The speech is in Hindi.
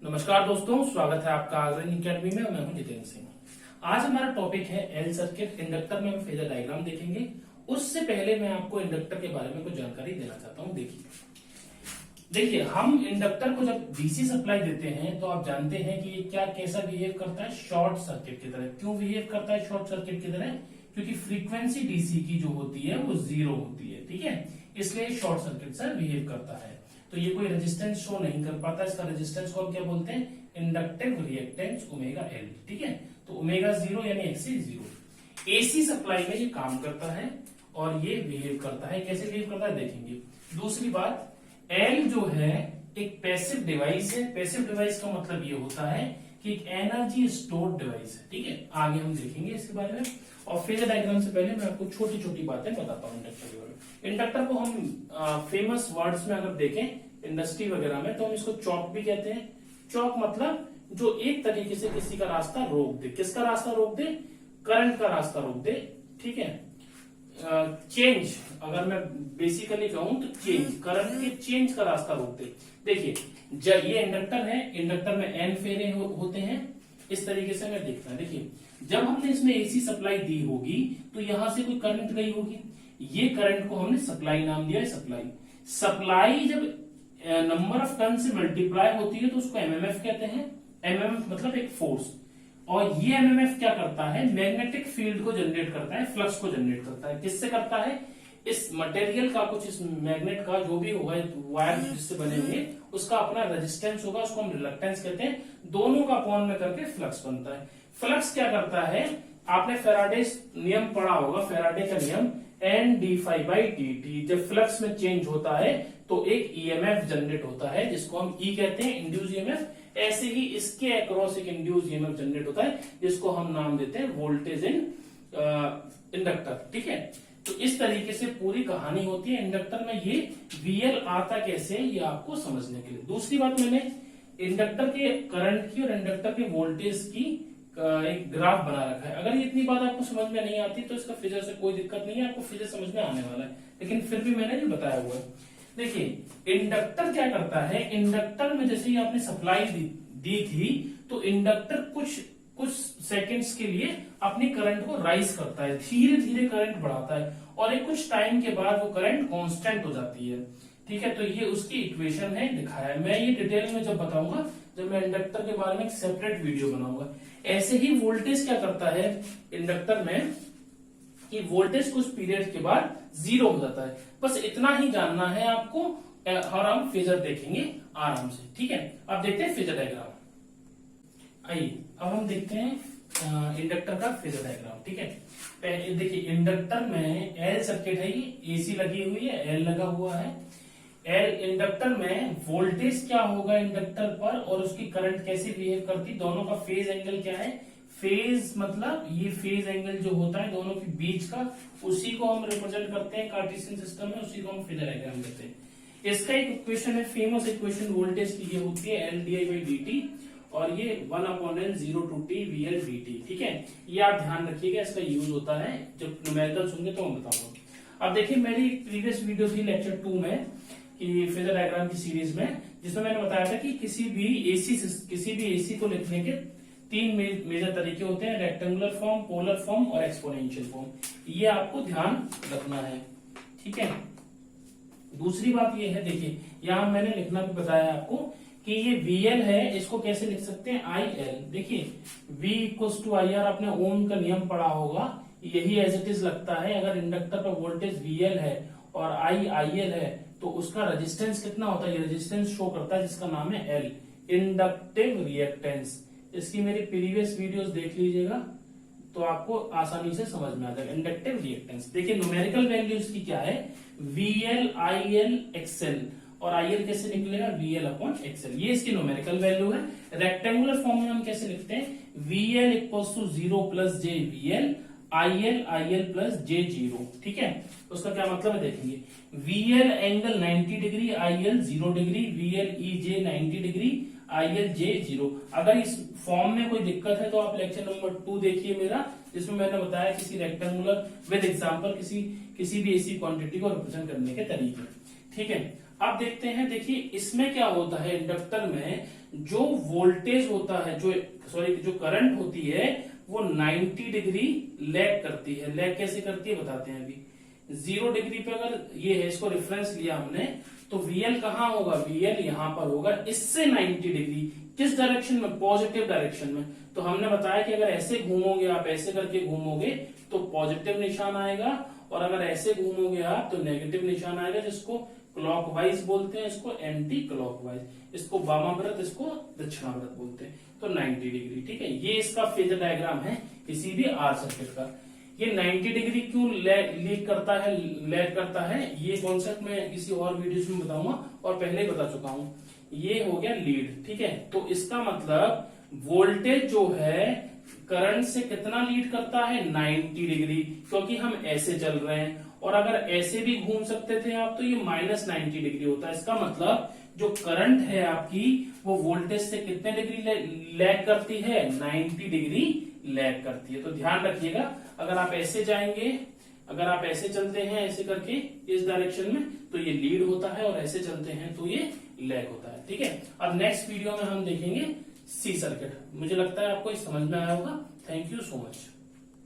नमस्कार दोस्तों, स्वागत है आपका अग्रणी अकेडमी में। मैं हूं जितेंद्र सिंह। आज हमारा टॉपिक है एल सर्किट। इंडक्टर में हम फेजर डायग्राम देखेंगे। उससे पहले मैं आपको इंडक्टर के बारे में कुछ जानकारी देना चाहता हूं। देखिए, हम इंडक्टर को जब डीसी सप्लाई देते हैं तो आप जानते हैं कि ये क्या कैसा बिहेव करता है, शॉर्ट सर्किट की तरह। क्यों बिहेव करता है शॉर्ट सर्किट की तरह? क्योंकि फ्रीक्वेंसी डीसी की जो होती है वो 0 होती है, ठीक है, इसलिए शॉर्ट सर्किट से बिहेव करता है। तो ये कोई रेजिस्टेंस शो नहीं कर पाता। इसका रेजिस्टेंस को हम क्या बोलते हैं? इंडक्टिव रिएक्टेंस ओमेगा एल, ठीक है। तो ओमेगा 0 यानी एक्सी 0। एसी सप्लाई में ये काम करता है और ये बिहेव करता है। कैसे बिहेव करता है देखेंगे। दूसरी बात, एल जो है एक पैसिव डिवाइस है। पैसिव डिवाइस का मतलब ये होता है कि एक एनर्जी स्टोर्ड डिवाइस है, ठीक है। आगे हम देखेंगे इसके बारे में। और फेजर डायग्राम से पहले मैं आपको छोटी छोटी बातें बताता हूँ इंडक्टर के बारे में। इंडक्टर को हम फेमस वर्ड्स में अगर देखें इंडस्ट्री वगैरह में तो हम इसको चॉक भी कहते हैं। चॉक मतलब जो एक तरीके से किसी का रास्ता रोक दे। किसका रास्ता रोक दे? करंट का रास्ता रोक दे, ठीक है। चेंज, अगर मैं बेसिकली कहूं तो चेंज, करंट के चेंज का रास्ता रोक दे। देखिए, जब ये इंडक्टर है, इंडक्टर में एन फेरे होते हैं। इस तरीके से मैं देखता है। देखिए, जब हमने इसमें एसी सप्लाई दी होगी तो यहां से कोई करंट गई होगी। ये करंट को हमने सप्लाई नाम दिया है। सप्लाई जब नंबर ऑफ टर्न से मल्टीप्लाई होती है तो उसको एमएमएफ कहते हैं। एमएमएफ मतलब एक फोर्स। और ये एमएमएफ क्या करता है? मैग्नेटिक फील्ड को जनरेट करता है, फ्लक्स को जनरेट करता है। किससे करता है? इस मटेरियल का, कुछ इस मैग्नेट का जो भी होगा, वायर जिससे बने होंगे उसका अपना रेजिस्टेंस होगा, उसको हम रिलक्टेंस कहते हैं। दोनों का अपॉन में करके फ्लक्स बनता है। फ्लक्स क्या करता है? आपने फेराडे नियम पढ़ा होगा, फेराडे का नियम n d phi by d t. जब फ्लक्स में चेंज होता है तो एक ईएमएफ जनरेट होता है जिसको हम ई कहते हैं, इंड्यूस ईएमएफ। ऐसे ही इसके अक्रॉस एक इंड्यूस ईएमएफ जनरेट होता है जिसको हम नाम देते हैं वोल्टेज इन इंडक्टर, ठीक है। तो इस तरीके से पूरी कहानी होती है इंडक्टर में। ये वीएल आता कैसे, ये आपको समझने के लिए। दूसरी बात, मैंने इंडक्टर के करंट की और इंडक्टर के वोल्टेज की एक ग्राफ बना रखा है। अगर ये इतनी बात आपको समझ में नहीं आती तो इसका फिगर से कोई दिक्कत नहीं है, आपको फिगर समझ में आने वाला है, लेकिन फिर भी मैंने ये बताया हुआ है। देखिए, इंडक्टर क्या करता है? इंडक्टर में जैसे ही आपने सप्लाई दी थी तो इंडक्टर कुछ सेकंड्स के लिए अपनी करंट को राइज करता है, धीरे धीरे करंट बढ़ाता है और एक कुछ टाइम के बाद वो करंट कांस्टेंट हो जाती है, ठीक है। तो ये उसकी इक्वेशन है, दिखाया है। मैं ये डिटेल में जब बताऊंगा, जब मैं इंडक्टर के बारे में एक सेपरेट वीडियो बनाऊंगा। ऐसे ही वोल्टेज क्या करता है इंडक्टर में कि वोल्टेज कुछ पीरियड के बाद 0 हो जाता है। बस इतना ही जानना है आपको और हम फेजर देखेंगे आराम से, ठीक है। अब देखते हैं फेजर डायग्राम। आइए अब हम देखते हैं इंडक्टर का फेजर डायग्राम, ठीक है। पहले देखिए, इंडक्टर में एल सर्किट है, ये एसी लगी हुई है, एल लगा हुआ है। एल इंडक्टर में वोल्टेज क्या होगा इंडक्टर पर और उसकी करंट कैसे बिहेव करती, दोनों का फेज एंगल क्या है। फेज मतलब ये फेज एंगल जो होता है दोनों के बीच का, उसी को हम रिप्रेजेंट करते हैं कार्टेशियन सिस्टम में, उसी को हम फेजर डायग्राम कहते हैं। इसका एक इक्वेशन है, फेमस इक्वेशन वोल्टेज की, ये होती है L D I by d T और ये 1/L 0 to t VL dt, ठीक है। ये आप ध्यान रखिएगा, इसका यूज होता है जब न्यूमेरिकल सुनगे तो मैं बताऊंगा। अब देखिए, मेरी प्रीवियस वीडियो थी लेक्चर 2 में कि फेजर डायग्राम की सीरीज में, जिसमें मैंने बताया था कि किसी भी एसी को लिखने के 3 मेजर तरीके होते हैं, रेक्टेंगुलर फॉर्म, पोलर फॉर्म और एक्सपोनेंशियल फॉर्म। ये आपको ध्यान रखना है, ठीक है। दूसरी बात ये है, देखिए यहां मैंने लिखना भी बताया आपको कि ये VL है, इसको कैसे लिख सकते हैं? IL। देखिए, V इक्वल्स टू IR, आपने ओम का नियम पढ़ा होगा, यही एज इट इज लगता है। अगर इंडक्टर पर वोल्टेज VL है और IL है तो उसका रेजिस्टेंस कितना होता है? ये रेजिस्टेंस शो करता है जिसका नाम है L, इंडक्टिव रिएक्टेंस। इसकी मेरी प्रीवियस वीडियोस देख लीजिएगा तो आपको आसानी से समझ में आ जाएगा। इंडक्टिव रिएक्टेंस, देखिए न्यूमेरिकल वैल्यू इसकी क्या है? VL IL XL, और IL कैसे निकलेगा? VL अपॉन XL, ये इसकी न्यूमेरिकल वैल्यू है। रेक्टेंगुलर फॉर्म में हम कैसे लिखते हैं? VL equals to 0 plus j VL, IL plus j 0, ठीक है। उसका क्या मतलब है देखेंगे। VL angle 90 degree, IL 0 degree, VL EJ 90 degree, IL J 0। अगर इस फॉर्म में कोई दिक्कत है तो आप लेक्चर नंबर 2 देखिए मेरा, जिसमें मैंने बताया किसी रेक्टेंगुलर विद एग्जांपल किसी भी एसी क्वांटिटी को रिप्रेजेंट करने के तरीके, ठीक है। अब देखते हैं, देखिए इसमें क्या होता है इंडक्टर में, जो वोल्टेज होता है, जो करंट होती है वो 90 डिग्री लैग करती है। लैग कैसे करती है बताते हैं अभी। 0 डिग्री पे अगर ये है, इसको रेफरेंस लिया हमने, तो VL कहां होगा, VL यहां पर होगा, इससे 90 डिग्री। किस डायरेक्शन में, पॉजिटिव डायरेक्शन में। तो हमने बताया कि अगर ऐसे घूमोगे आप, ऐसे करके घूमोगे तो पॉजिटिव निशान आएगा, और अगर ऐसे घूमोगे आप तो नेगेटिव निशान आएगा, जिसको क्लॉकवाइज बोलते हैं, इसको एंटी क्लॉकवाइज, इसको वामाव्रत, इसको दक्षिणाव्रत बोलते हैं। तो 90 डिग्री, ठीक है। ये इसका फेजर डायग्राम है किसी भी आर सर्किट का। ये 90 डिग्री क्यों लैग करता है, ये कॉन्सेप्ट मैं किसी और वीडियोस में बताऊंगा, और पहले ही बता चुका हूं। ये हो गया लीड, ठीक है। तो इसका मतलब वोल्टेज जो है करंट से कितना लीड करता है, 90 डिग्री, क्योंकि हम ऐसे चल रहे हैं। और अगर ऐसे भी घूम सकते थे आप, तो ये -90 डिग्री होता है। इसका मतलब जो करंट है आपकी, वो वोल्टेज से कितने डिग्री लैग करती है, 90 डिग्री लैग करती है। तो ध्यान रखिएगा, अगर आप ऐसे जाएंगे, अगर आप ऐसे चलते हैं ऐसे करके इस डायरेक्शन में, तो ये लीड होता है, और ऐसे चलते हैं तो ये लैग होता है, ठीक है। अब नेक्स्ट वीडियो में हम देखेंगे सी सर्किट। मुझे लगता है आपको समझ में आया होगा। Thank you so much.